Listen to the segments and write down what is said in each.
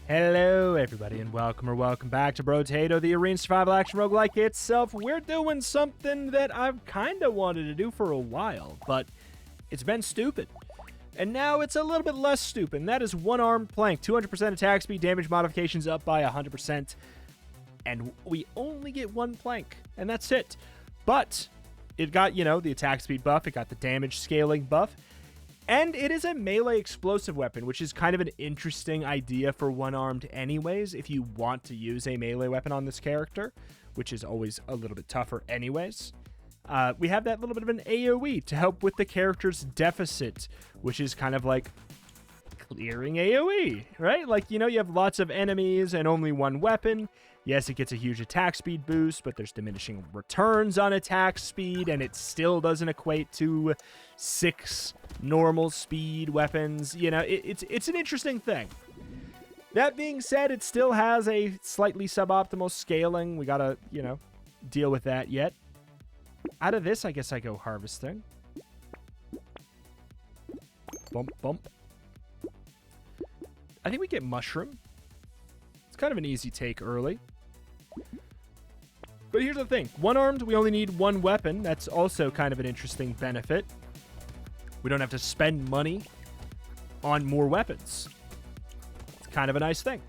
Hello, everybody, and welcome back to Brotato, the arena survival action roguelike itself. We're doing something that I've kind of wanted to do for a while, but it's been stupid. And now it's a little bit less stupid, and that is one-armed plank. 200% attack speed, damage modifications up by 100%, and we only get one plank, and that's it. But it got, the attack speed buff, it got the damage scaling buff, and it is a melee explosive weapon, which is kind of an interesting idea for one-armed anyways, if you want to use a melee weapon on this character, which is always a little bit tougher anyways. We have that little bit of an AoE to help with the character's deficit, which is kind of like clearing AoE, right? Like, you have lots of enemies and only one weapon. Yes, it gets a huge attack speed boost, but there's diminishing returns on attack speed, and it still doesn't equate to 6 normal speed weapons. It's an interesting thing. That being said, it still has a slightly suboptimal scaling. We gotta, deal with that yet. Out of this, I guess I go harvesting. Bump, bump. I think we get mushroom. It's kind of an easy take early. But here's the thing. One-armed, we only need one weapon. That's also kind of an interesting benefit. We don't have to spend money on more weapons. It's kind of a nice thing.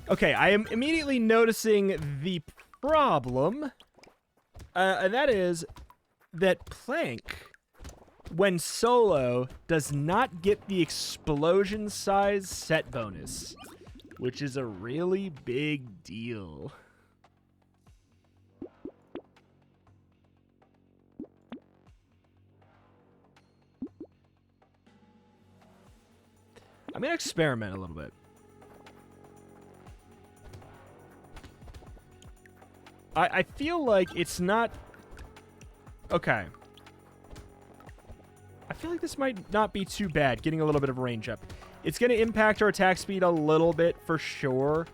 Okay, I am immediately noticing the problem. And that is that plank, when solo, does not get the explosion size set bonus, which is a really big deal. I'm going to experiment a little bit. I feel like it's not... Okay. I feel like this might not be too bad, getting a little bit of range up. It's going to impact our attack speed a little bit for sure,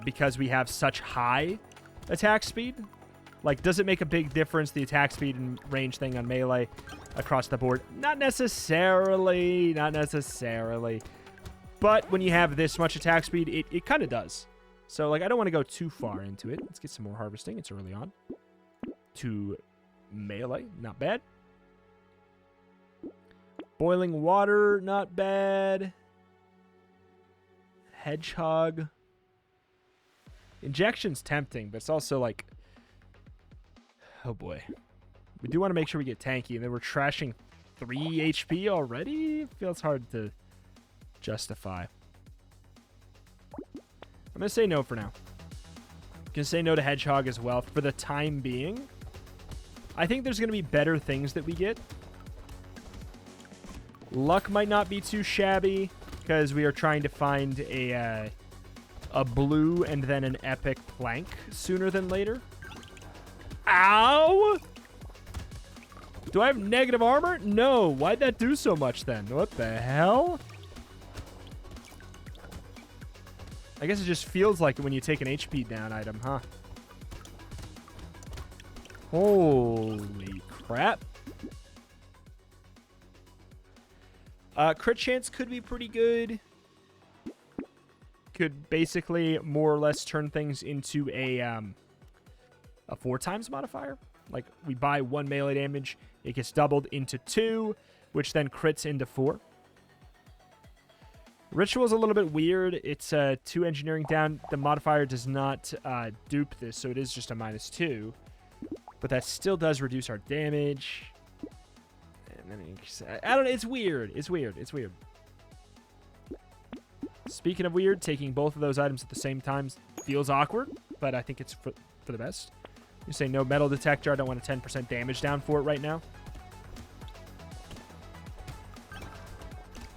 because we have such high attack speed. Like, does it make a big difference, the attack speed and range thing on melee across the board? Not necessarily, not necessarily. But when you have this much attack speed, it kind of does. So, like, I don't want to go too far into it. Let's get some more harvesting. It's early on. To melee, not bad. Boiling water, not bad. Hedgehog. Injection's tempting, but it's also like... Oh, boy. We do want to make sure we get tanky, and then we're trashing 3 HP already? Feels hard to justify. I'm going to say no for now. I'm going to say no to Hedgehog as well for the time being. I think there's going to be better things that we get. Luck might not be too shabby because we are trying to find a blue and then an epic plank sooner than later. Ow! Do I have negative armor? No. Why'd that do so much then? What the hell? I guess it just feels like it when you take an HP down item, huh? Holy crap. Crit chance could be pretty good. Could basically more or less turn things into a 4 times modifier. Like, we buy 1 melee damage, it gets doubled into 2, which then crits into 4. Ritual's a little bit weird. It's 2 engineering down. The modifier does not dupe this, so it is just a -2. But that still does reduce our damage. And then I don't know. It's weird. It's weird. It's weird. Speaking of weird, taking both of those items at the same time feels awkward, but I think it's for the best. You say no metal detector. I don't want a 10% damage down for it right now.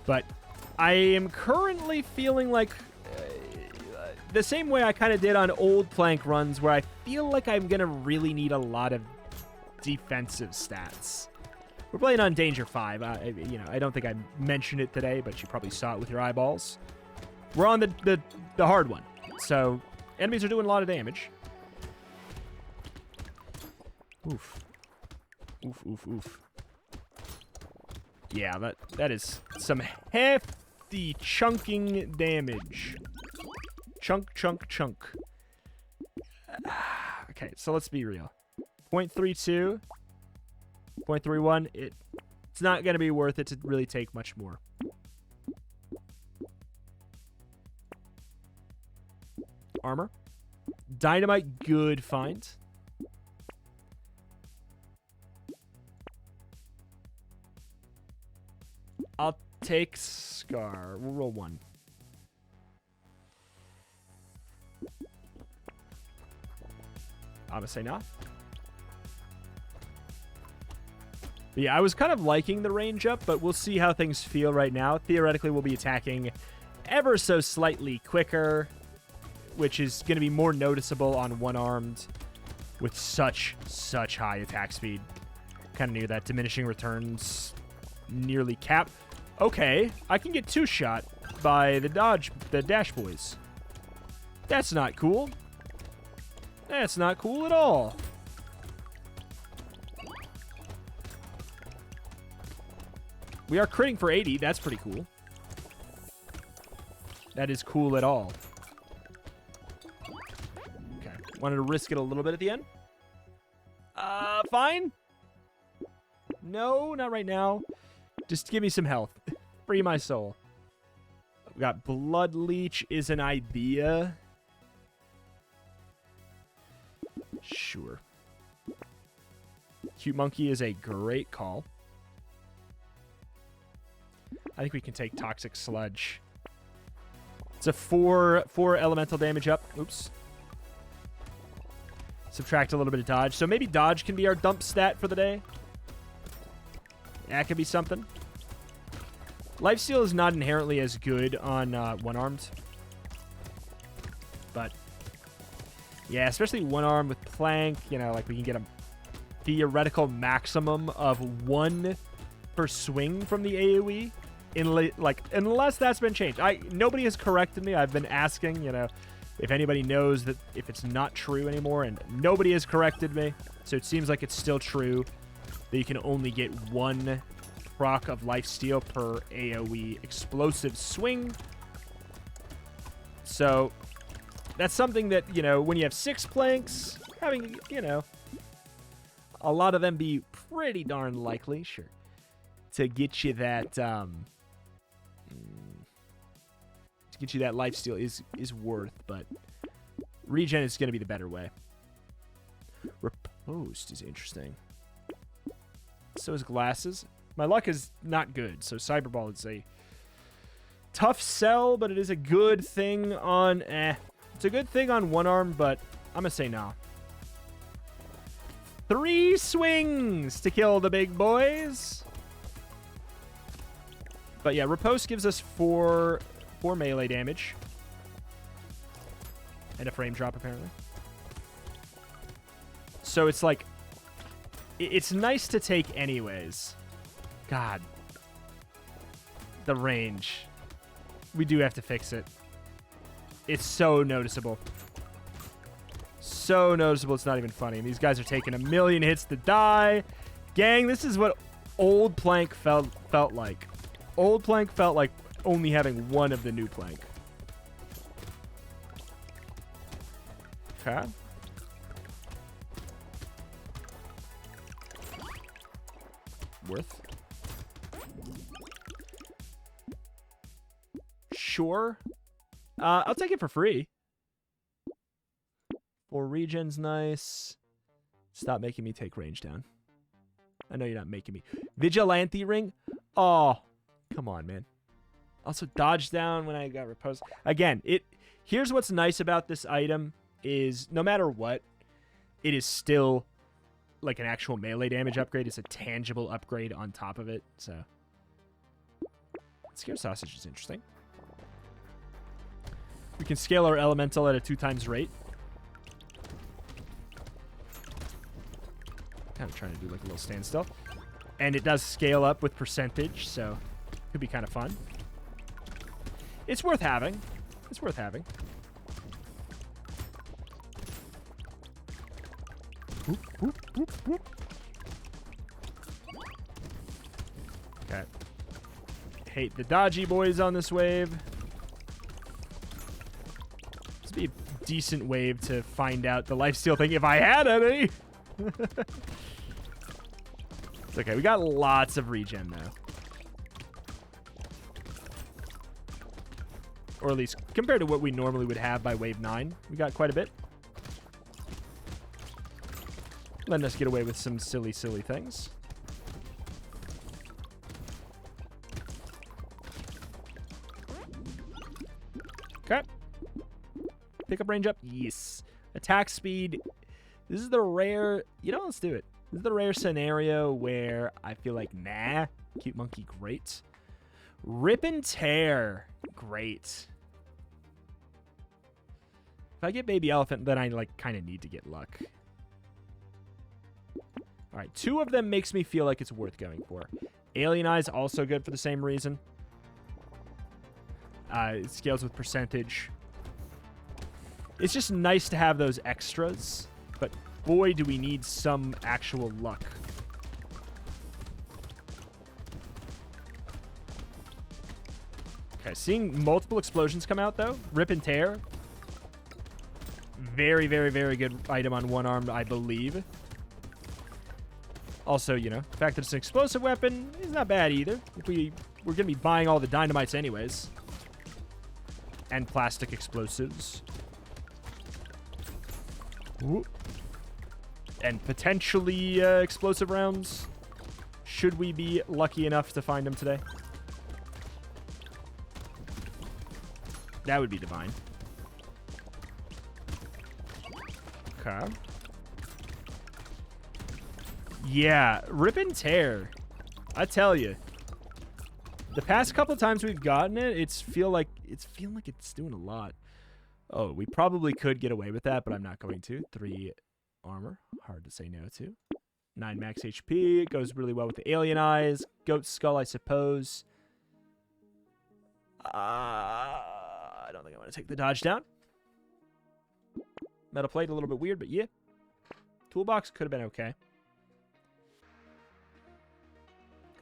But I am currently feeling like the same way I kind of did on old plank runs, where I feel like I'm going to really need a lot of defensive stats. We're playing on Danger 5. I don't think I mentioned it today, but you probably saw it with your eyeballs. We're on the hard one. So enemies are doing a lot of damage. Oof. Oof, oof, oof. Yeah, that is some hefty chunking damage. Chunk, chunk, chunk. Okay, so let's be real. 0.32, 0.31, it's not going to be worth it to really take much more. Armor. Dynamite, good find. I'll take Scar. We'll roll 1. I'm gonna say no. But yeah, I was kind of liking the range up, but we'll see how things feel right now. Theoretically, we'll be attacking ever so slightly quicker, which is going to be more noticeable on one-armed with such high attack speed. Kind of knew that. Diminishing returns nearly cap. Okay, I can get 2-shot by the dash boys. That's not cool. That's not cool at all. We are critting for 80. That's pretty cool. That is cool at all. Okay. Wanted to risk it a little bit at the end. Fine. No, not right now. Just give me some health. Free my soul. We got Blood Leech is an idea. Sure. Cute Monkey is a great call. I think we can take Toxic Sludge. It's a 4 elemental damage up. Oops. Subtract a little bit of dodge. So maybe dodge can be our dump stat for the day. That could be something. Lifesteal is not inherently as good on one-armed. But, yeah, especially one-armed with Plank. You know, like we can get a theoretical maximum of 1 per swing from the AoE. Unless that's been changed. Nobody has corrected me. I've been asking, you know, if anybody knows that if it's not true anymore, and nobody has corrected me. So it seems like it's still true that you can only get 1 proc of lifesteal per AoE explosive swing. So that's something that, you know, when you have 6 planks, having, you know, a lot of them be pretty darn likely, sure, to get you that lifesteal is worth, but regen is going to be the better way. Riposte is interesting. So is glasses. My luck is not good, so Cyberball is a tough sell, but it is a good thing on it's a good thing on one arm, but I'm gonna say no. 3 swings to kill the big boys. But yeah, Riposte gives us 4 melee damage. And a frame drop, apparently. So it's like, it's nice to take anyways. God. The range. We do have to fix it. It's so noticeable. So noticeable, it's not even funny. And these guys are taking a million hits to die. Gang, this is what old Plank felt like. Old Plank felt like only having 1 of the new Plank. Okay. Worth. Sure. I'll take it for free. 4 regen's nice. Stop making me take range down. I know you're not making me. Vigilante ring? Oh, come on, man. Also, dodge down when I got Riposte. Again, here's what's nice about this item is no matter what, it is still like an actual melee damage upgrade. It's a tangible upgrade on top of it. So, Scare Sausage is interesting. We can scale our elemental at a 2 times rate. Kind of trying to do like a little standstill. And it does scale up with percentage, so could be kind of fun. It's worth having. It's worth having. Whoop, whoop, whoop, whoop. Okay. Hate the dodgy boys on this wave. Be a decent wave to find out the lifesteal thing if I had any. It's okay. We got lots of regen, though. Or at least compared to what we normally would have by wave 9. We got quite a bit. Letting us get away with some silly, silly things. Okay. Pickup range up. Yes. Attack speed. This is the rare... You know, let's do it. This is the rare scenario where I feel like, nah. Cute monkey, great. Rip and tear. Great. If I get baby elephant, then I, like, kind of need to get luck. All right, 2 of them makes me feel like it's worth going for. Alien Eyes, also good for the same reason. It scales with percentage. It's just nice to have those extras, but boy, do we need some actual luck. Okay, seeing multiple explosions come out, though. Rip and tear. Very, very, very good item on one arm, I believe. Also, you know, the fact that it's an explosive weapon is not bad either. If we're going to be buying all the dynamites anyways. And plastic explosives. Ooh. And potentially explosive rounds. Should we be lucky enough to find them today? That would be divine. Okay. Yeah, rip and tear. I tell you. The past couple of times we've gotten it, it's feeling like it's doing a lot. Oh, we probably could get away with that, but I'm not going to. 3 armor. Hard to say no to. 9 max HP. It goes really well with the alien eyes. Goat skull, I suppose. I don't think I want to take the dodge down. Metal plate, a little bit weird, but yeah. Toolbox could have been okay.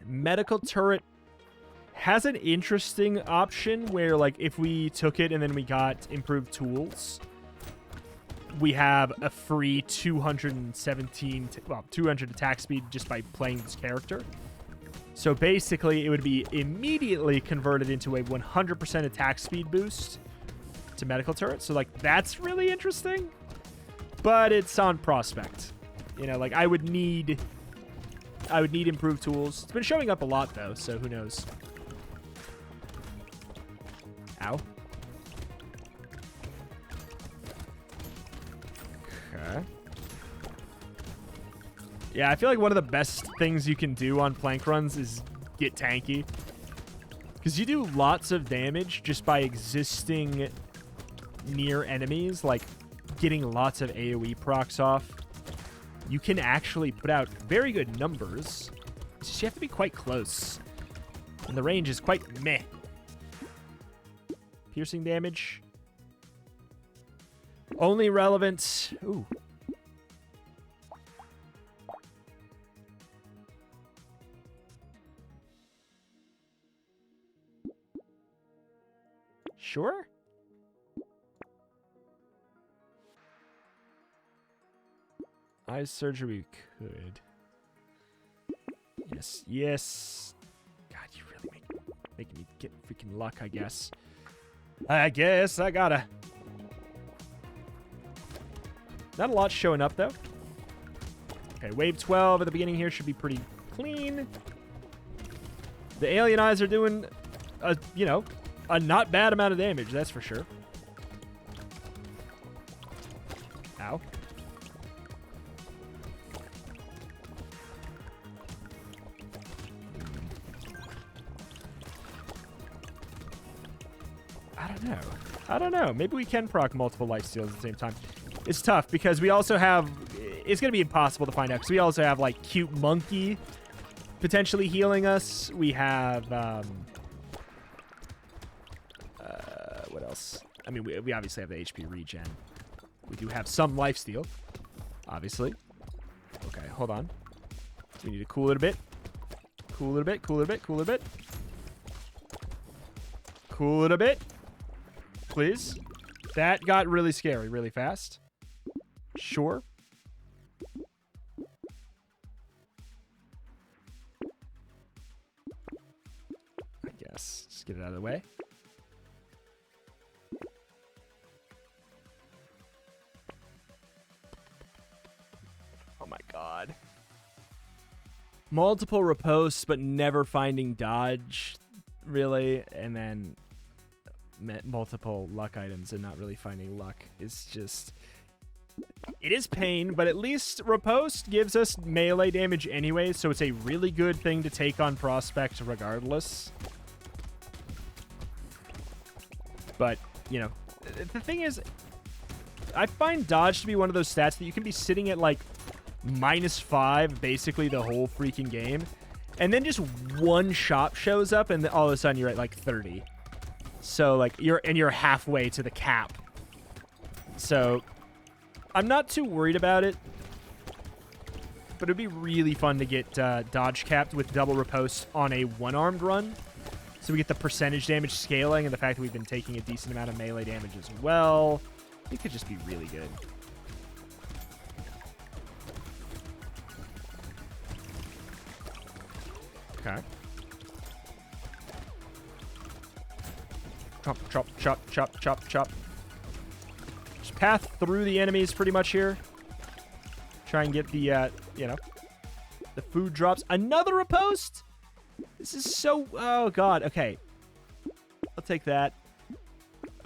Medical turret has an interesting option where, like, if we took it and then we got improved tools, we have a free 200 attack speed just by playing this character. So basically, it would be immediately converted into a 100% attack speed boost to medical turret. So, like, that's really interesting. But it's on prospect. You know, like, I would need improved tools. It's been showing up a lot, though, so who knows. Ow. Okay. Yeah, I feel like one of the best things you can do on plank runs is get tanky. Because you do lots of damage just by existing near enemies, like getting lots of AoE procs off. You can actually put out very good numbers. It's just you have to be quite close. And the range is quite meh. Piercing damage. Only relevant. Ooh. Sure. Eye surgery could. Yes, yes. God, you really making me get freaking luck, I guess. I guess I gotta. Not a lot showing up, though. Okay, wave 12 at the beginning here should be pretty clean. The alien eyes are doing, you know, a not bad amount of damage, that's for sure. Ow. I don't know. Maybe we can proc multiple lifesteals at the same time. It's tough because we also have... It's going to be impossible to find out because we also have, like, cute monkey potentially healing us. We have... what else? I mean, we obviously have the HP regen. We do have some lifesteal, obviously. Okay, hold on. We need to cool it a bit. Cool it a bit, cool it a bit, cool it a bit. Cool it a bit. Please. That got really scary really fast. Sure. I guess. Just get it out of the way. Oh my god. Multiple riposts, but never finding dodge, really. And then multiple luck items and not really finding luck is just... It is pain, but at least riposte gives us melee damage anyway, so it's a really good thing to take on Prospect regardless. But, you know, the thing is, I find dodge to be one of those stats that you can be sitting at, like, -5 basically the whole freaking game, and then just one shop shows up, and all of a sudden you're at, like, 30. So, like, you're halfway to the cap. So... I'm not too worried about it, but it'd be really fun to get dodge capped with double riposte on a one-armed run, so we get the percentage damage scaling and the fact that we've been taking a decent amount of melee damage as well. It could just be really good. Okay. Chop, chop, chop, chop, chop, chop. Path through the enemies pretty much here. Try and get the, you know, the food drops. Another riposte? This is so... Oh, God. Okay. I'll take that.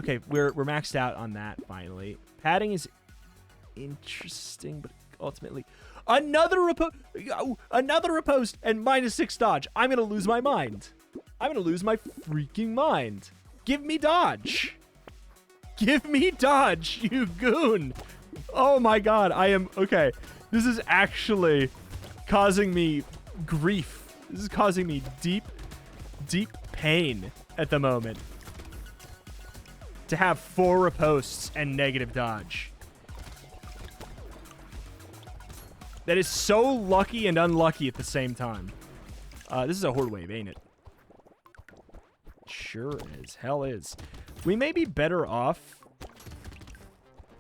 Okay, we're maxed out on that, finally. Padding is interesting, but ultimately... Another riposte and -6 dodge. I'm going to lose my mind. I'm going to lose my freaking mind. Give me dodge. Give me dodge, you goon. Oh my god, I am... Okay, this is actually causing me grief. This is causing me deep, deep pain at the moment. To have 4 riposts and negative dodge. That is so lucky and unlucky at the same time. This is a horde wave, ain't it? Sure is. Hell is. We may be better off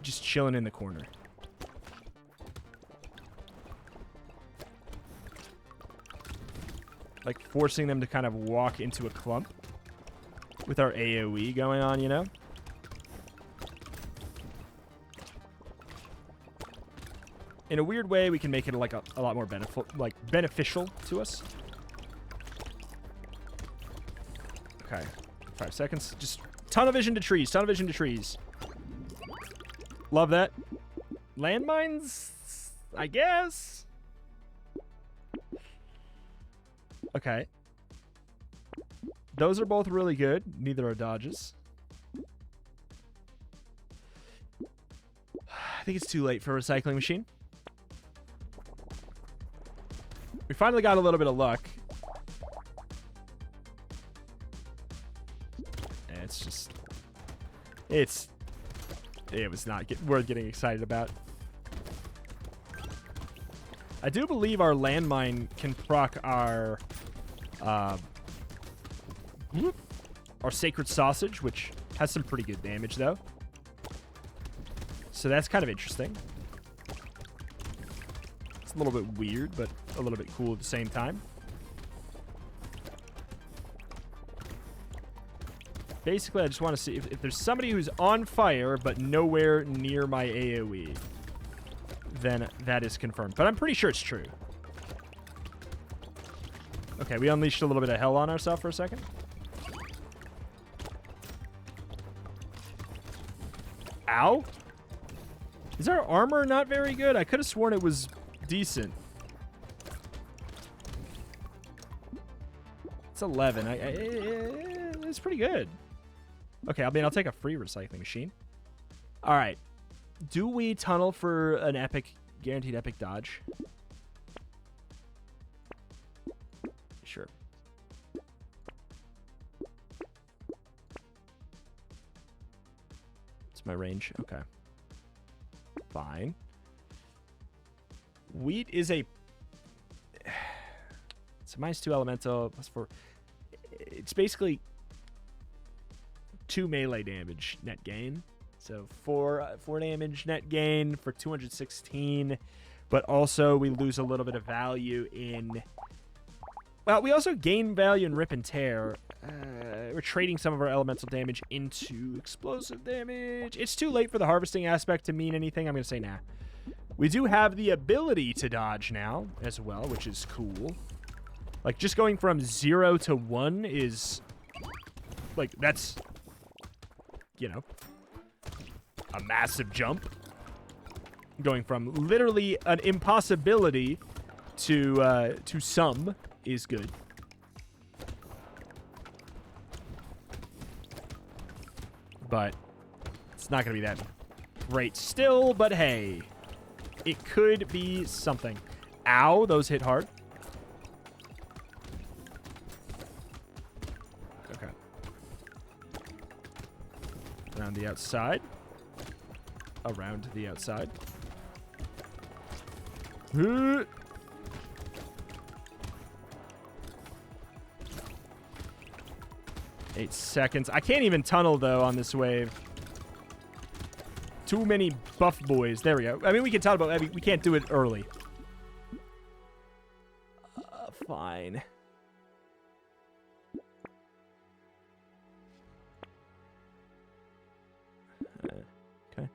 just chilling in the corner. Like forcing them to kind of walk into a clump with our AoE going on, you know? In a weird way, we can make it like a lot more beneficial to us. Okay. 5 seconds. Just tunnel vision to trees. Tunnel vision to trees. Love that. Landmines? I guess. Okay. Those are both really good. Neither are dodges. I think it's too late for a recycling machine. We finally got a little bit of luck. And it's just... It was not worth getting excited about. I do believe our landmine can proc our sacred sausage, which has some pretty good damage, though. So that's kind of interesting. It's a little bit weird, but a little bit cool at the same time. Basically, I just want to see if there's somebody who's on fire, but nowhere near my AoE. Then that is confirmed. But I'm pretty sure it's true. Okay, we unleashed a little bit of hell on ourselves for a second. Ow? Is our armor not very good? I could have sworn it was decent. It's 11. It's pretty good. Okay, I mean, I'll take a free recycling machine. All right. Do we tunnel for an epic, guaranteed epic dodge? Sure. It's my range. Okay. Fine. Wheat is a... It's a -2 elemental, +4. It's basically 2 melee damage net gain. So 4 damage net gain for 216, but also we lose a little bit of value in... Well, we also gain value in Rip and Tear. We're trading some of our elemental damage into explosive damage. It's too late for the harvesting aspect to mean anything. I'm going to say nah. We do have the ability to dodge now as well, which is cool. Like, just going from 0 to 1 is... Like, that's... You know... a massive jump. Going from literally an impossibility to some is good. But it's not going to be that great still, but hey, it could be something. Ow, those hit hard. Okay. Around the outside. Around to the outside. 8 seconds. I can't even tunnel, though, on this wave. Too many buff boys. There we go. I mean, we can tunnel, but we can't do it early. Fine. Okay.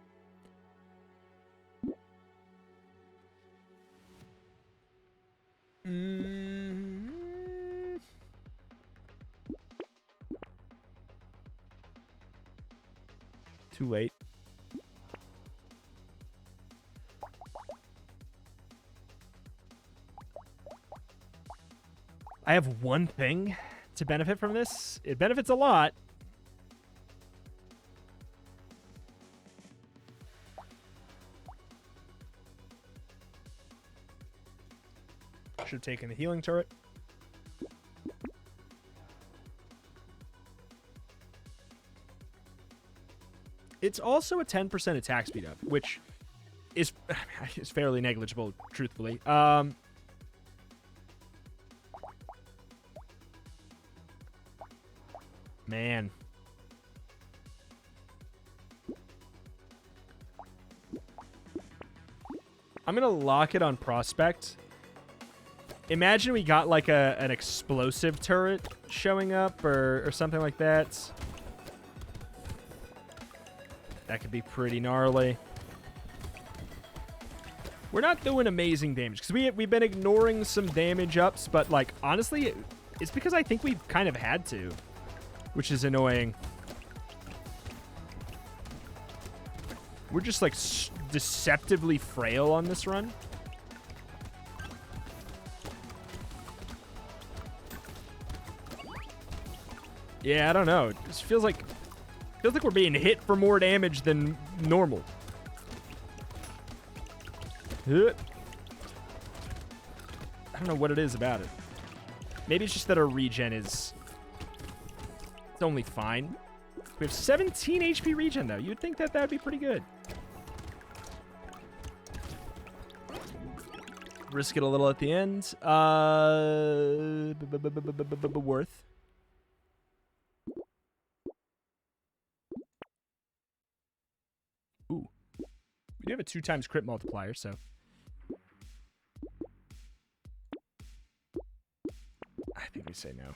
Too late. I have one thing to benefit from this. It benefits a lot. Should have taken the healing turret. It's also a 10% attack speed up, which is fairly negligible, truthfully. Man. I'm going to lock it on Prospect. Imagine we got like an explosive turret showing up or something like that. That could be pretty gnarly. We're not doing amazing damage because we've been ignoring some damage ups, but like honestly, it's because I think we've kind of had to, which is annoying. We're just like deceptively frail on this run. Yeah, I don't know. It just feels like we're being hit for more damage than normal. I don't know what it is about it. Maybe it's just that our regen is... It's only fine. We have 17 HP regen, though. You'd think that would be pretty good. Risk it a little at the end. Worth. Ooh. We do have a 2x crit multiplier, so... I think we say no.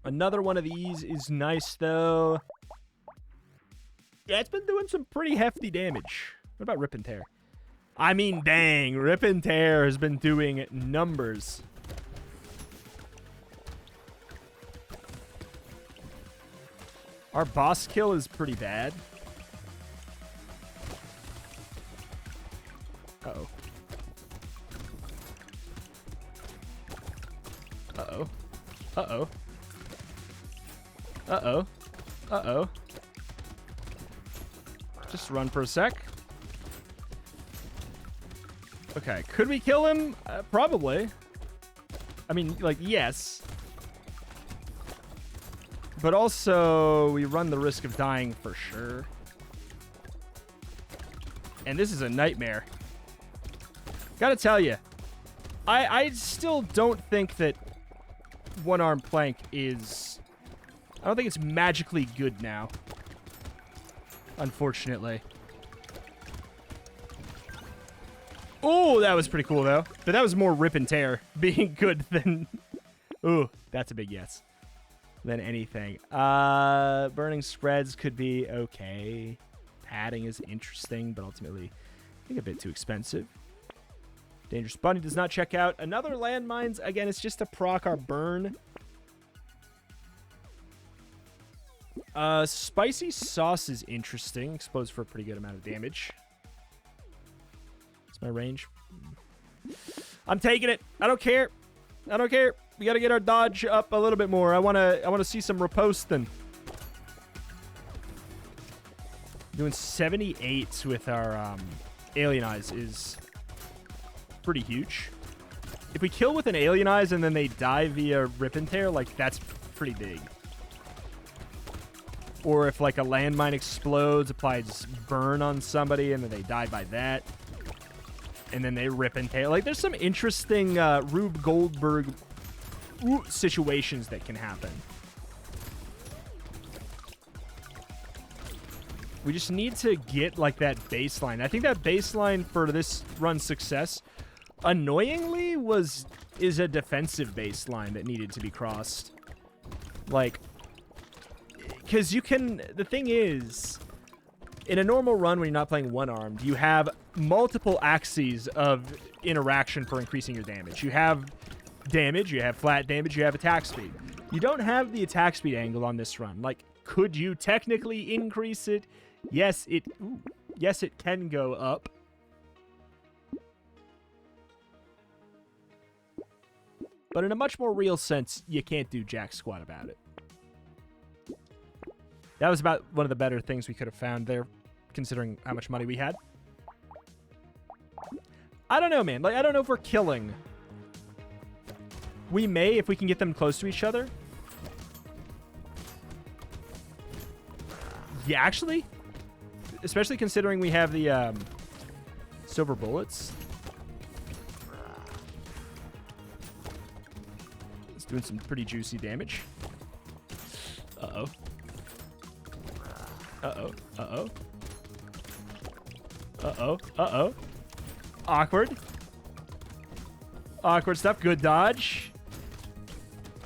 Another one of these is nice, though. Yeah, it's been doing some pretty hefty damage. What about Rip and Tear? I mean, dang. Rip and Tear has been doing numbers. Our boss kill is pretty bad. Uh-oh. Uh-oh. Uh-oh. Uh-oh. Uh-oh. Just run for a sec. Okay, could we kill him? Probably. I mean, like, yes. But also, we run the risk of dying for sure. And this is a nightmare. Gotta tell you, I still don't think that one-arm plank is I don't think it's magically good now. Unfortunately. Oh, that was pretty cool, though. But that was more rip and tear being good than... Ooh, that's a big yes. Than anything. Burning spreads could be okay. Padding is interesting, but ultimately, I think a bit too expensive. Dangerous Bunny does not check out. Another landmines. Again, it's just to proc our burn. Spicy sauce is interesting. Explodes for a pretty good amount of damage. That's my range. I'm taking it. I don't care. I don't care. We got to get our dodge up a little bit more. I want to see some riposting. Doing 78 with our Alienize is pretty huge. If we kill with an Alienize and then they die via Rip and Tear, like, that's pretty big. Or if, like, a landmine explodes, applies burn on somebody, and then they die by that. And then they Rip and Tear. Like, there's some interesting Rube Goldberg situations that can happen. We just need to get, like, that baseline. I think that baseline for this run's success, annoyingly, is a defensive baseline that needed to be crossed. Like, because you can... The thing is, in a normal run when you're not playing one-armed, you have multiple axes of interaction for increasing your damage. You have damage, you have flat damage, you have attack speed. You don't have the attack speed angle on this run. Like, could you technically increase it? Yes, it can go up. But in a much more real sense, you can't do jack squat about it. That was about one of the better things we could have found there, considering how much money we had. I don't know, man. Like, I don't know if we're killing. We may, if we can get them close to each other. Yeah, actually. Especially considering we have the silver bullets. It's doing some pretty juicy damage. Uh-oh. Uh-oh. Uh-oh. Uh-oh. Uh-oh. Awkward. Awkward stuff. Good dodge.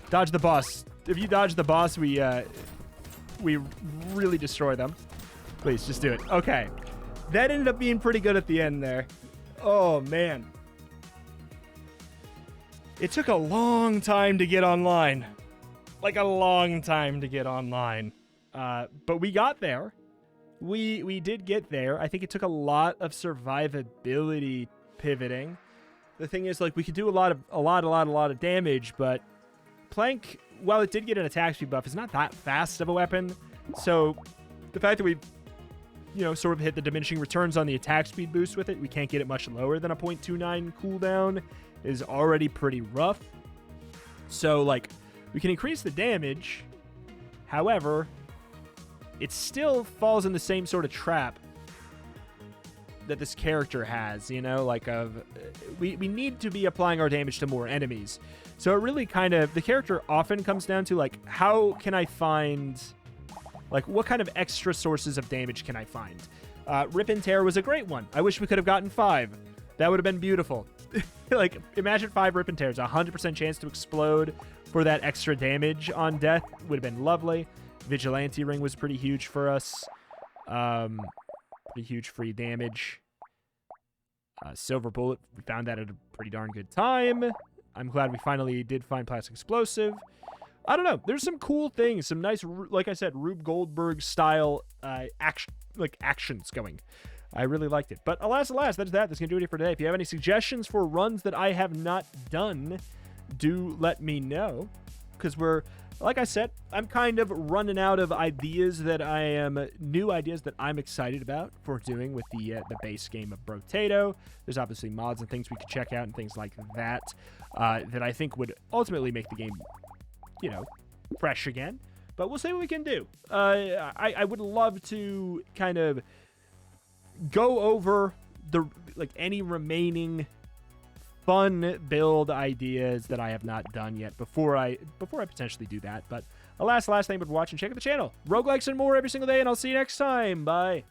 Dodge the boss. If you dodge the boss, we really destroy them. Please, just do it. Okay. That ended up being pretty good at the end there. Oh, man. It took a long time to get online. Like, a long time to get online. But we got there. We did get there. I think it took a lot of survivability pivoting. The thing is, like, we could do a lot of damage, but Plank, while it did get an attack speed buff, is not that fast of a weapon. So the fact that we, you know, sort of hit the diminishing returns on the attack speed boost with it, we can't get it much lower than a 0.29 cooldown, is already pretty rough. So, like, we can increase the damage. However, it still falls in the same sort of trap that this character has, you know, like we need to be applying our damage to more enemies. So it really kind of, the character often comes down to, like, how can I find, like, what kind of extra sources of damage can I find? Rip and Tear was a great one. I wish we could have gotten 5. That would have been beautiful. Like, imagine 5 Rip and Tears, 100% chance to explode for that extra damage on death would have been lovely. Vigilante Ring was pretty huge for us. Pretty huge free damage. Silver Bullet, we found that at a pretty darn good time. I'm glad we finally did find Plastic Explosive. I don't know. There's some cool things. Some nice, like I said, Rube Goldberg style actions going. I really liked it. But alas, that's that. That's going to do it for today. If you have any suggestions for runs that I have not done, do let me know. Because we're, like I said, I'm kind of running out of ideas that new ideas that I'm excited about for doing with the base game of Brotato. There's obviously mods and things we could check out and things like that, that I think would ultimately make the game, you know, fresh again. But we'll see what we can do. I would love to kind of go over any remaining fun build ideas that I have not done yet before I potentially do that. But Alas, last thing but watching, check out the channel. Roguelikes and more every single day, and I'll see you next time. Bye.